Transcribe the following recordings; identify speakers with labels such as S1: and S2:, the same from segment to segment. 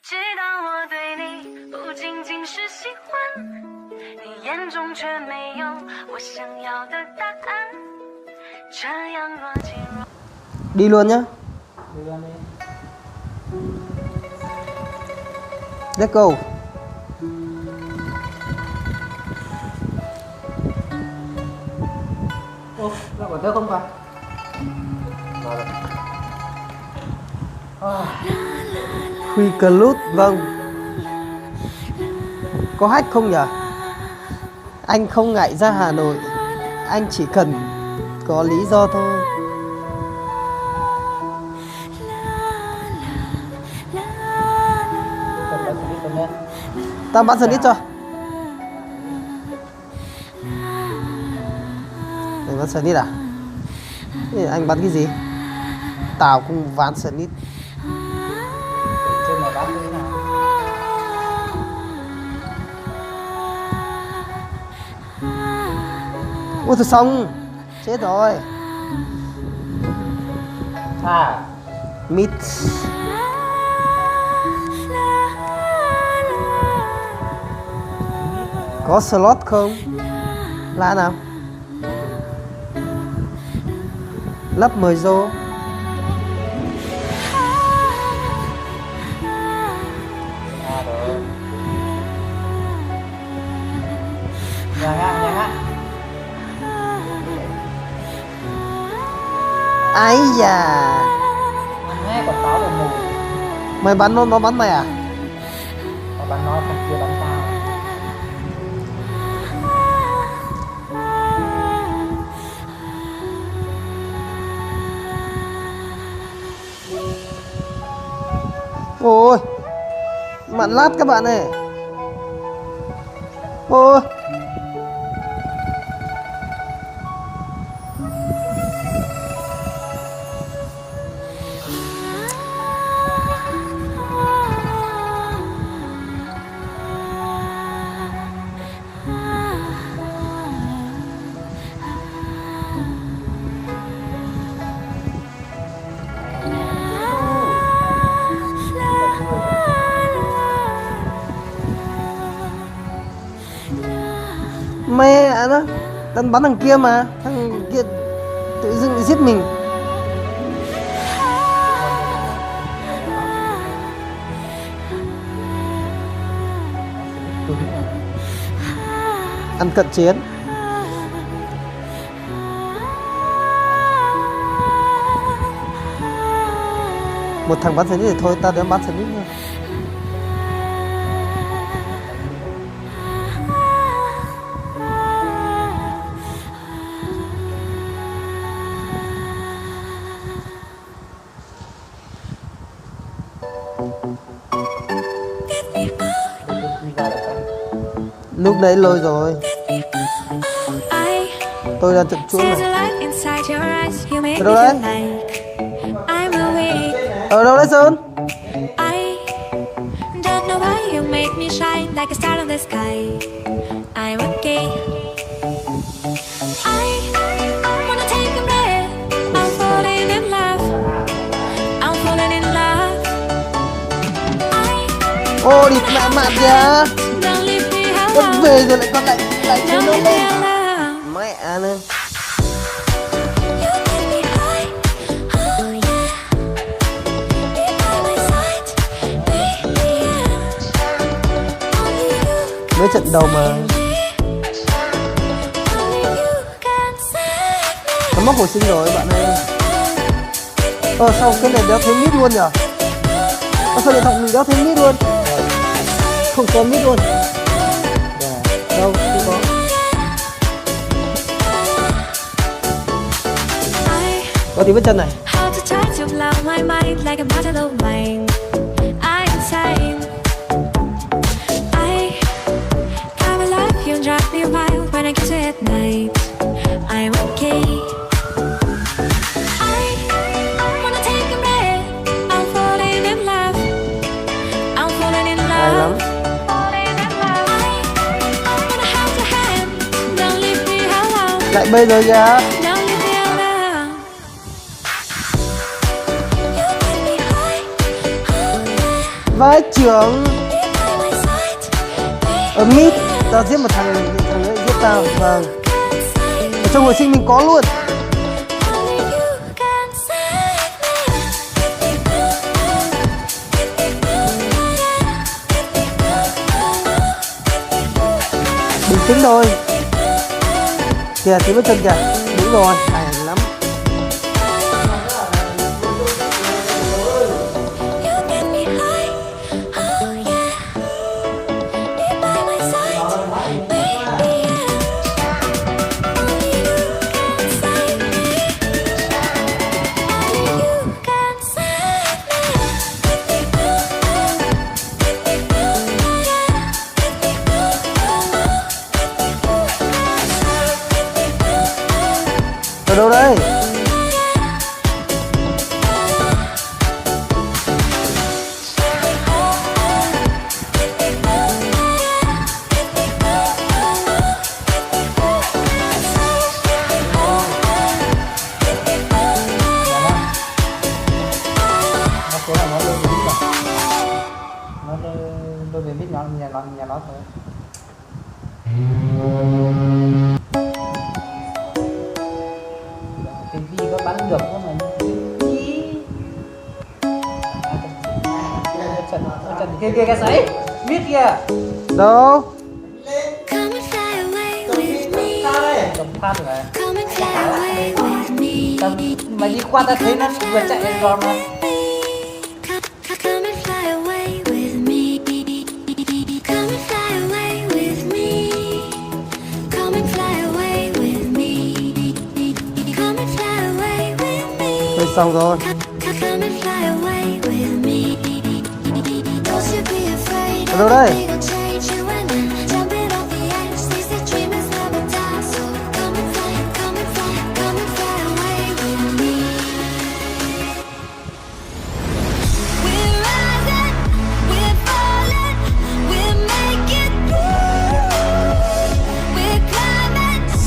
S1: 知道我对你不仅仅是喜欢，你眼中却没有我想要的答案。这样若即若
S2: Đi luôn nhá.
S3: Đi luôn đi.
S2: Let's go.
S3: Ô, ra quả tớ không phải. Vào rồi.
S2: Huy Club, vâng. Có hack không nhỉ? Anh không ngại ra Hà Nội, anh chỉ cần có lý do thôi.
S3: Cầm lấy clip cầm lên.
S2: Tao bắn sân ít cho. Mày bắn sân ít à? Thế anh bắn cái gì? Tao cũng ván sân ít.
S3: Trên này bắn như thế nào?
S2: Ôi thôi xong. Chết rồi.
S3: À,
S2: Mid. Có slot không? Lá nào? Lắp 10 rô.
S3: à rồi. Nhà ha.
S2: Ái da.
S3: Nghe quả táo rồi mù.
S2: Mày bắn nó bắn mày à?
S3: Nó bắn nó, thằng kia bắn tao.
S2: Ôi, mặn lát các bạn này. Ôi. Mẹ nó, tao bắn thằng kia mà, thằng kia tự dưng giết mình. Ăn cận chiến. Một thằng bắn sân ít thì thôi, tao đến bắn sân ít nha. Lúc đấy lôi rồi. Tôi đang chụp chuỗi này. Ở đâu đấy? Ở đâu đấy Sơn? Ô địt mẹ mạn kìa. Con về rồi lại con lại chơi nó lên. Mẹ nữa. Mới trận đầu mà. Nó móc hồi sinh rồi bạn ơi. Sao cái này đéo thấy mít luôn nhở? Sao điện thoại mình đéo thấy mít luôn? Không có mít luôn. Đâu, không có. Có tí bước chân này. Hay lắm. Lại bây giờ kìa. Vai trưởng ở mid, tao giết một thằng nữa giết tao. Vâng, ở trong hồi sinh mình có luôn. Bình tĩnh thôi. Kìa, tí bước chân kìa. Đúng rồi, hay lắm. Ở đâu đây?
S3: Tôi về biết nhà nó thôi. Cái gì có bắn được không mà trận kia cái sấy biết kìa
S2: Đâu?
S3: cầm phát rồi mà đi qua ta thấy nó vừa chạy rồi mà.
S2: Xong rồi. Ở đâu đây?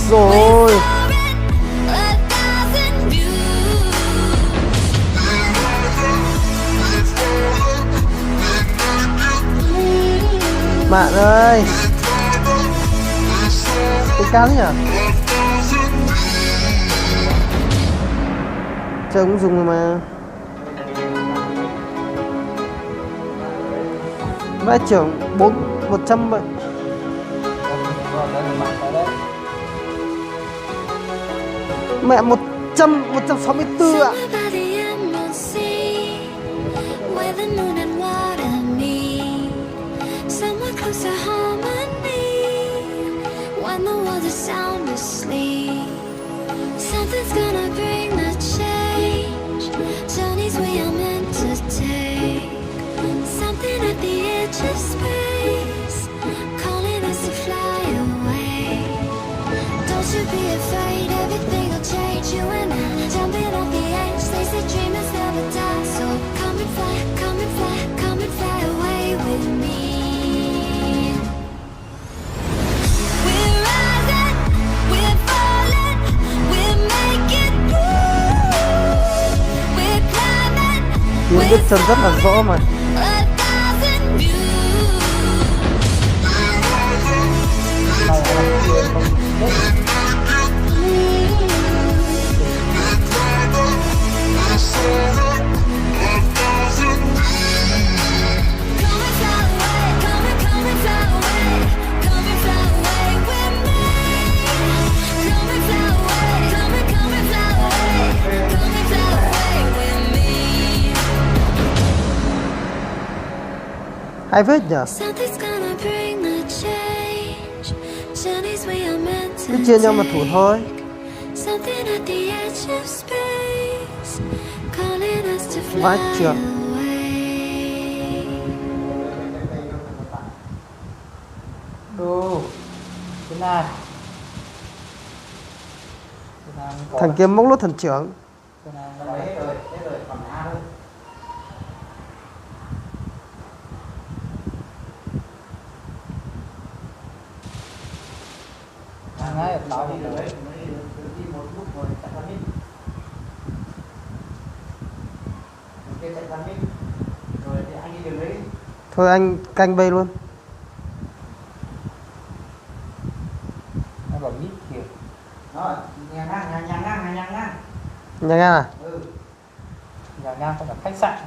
S2: Rồi. Bạn ơi, cái cắn nhỉ? Chơi cũng dùng rồi mà. Vai trưởng 100 vậy. Mẹ 164 ạ.
S1: Sound asleep. Something's gonna bring the change. Journeys we are meant to take. Something at the edge of space, calling us to fly away. Don't you be afraid, everything will change. You and I, jumping off the edge. They say dreamers never die, so come and fly, come and fly, come and fly away with me.
S2: Tiếng bước chân rất là rõ mà. Hay phết nhỉ? Cứ chia nhau mà thủ thôi. Vãi trưởng.
S3: Đồ thế nào?
S2: Thằng kia móc lốt thần trưởng.
S3: Đấy, đó
S2: đi
S3: một lúc rồi chạy ra mít. Kia chạy ra mít. Rồi thì anh đi đường đấy.
S2: Thôi anh canh bay luôn.
S3: Nó bảo mít kìa. Rồi, nhà ngang.
S2: Nhanh à?
S3: Nhà ngang không phải khách sạn.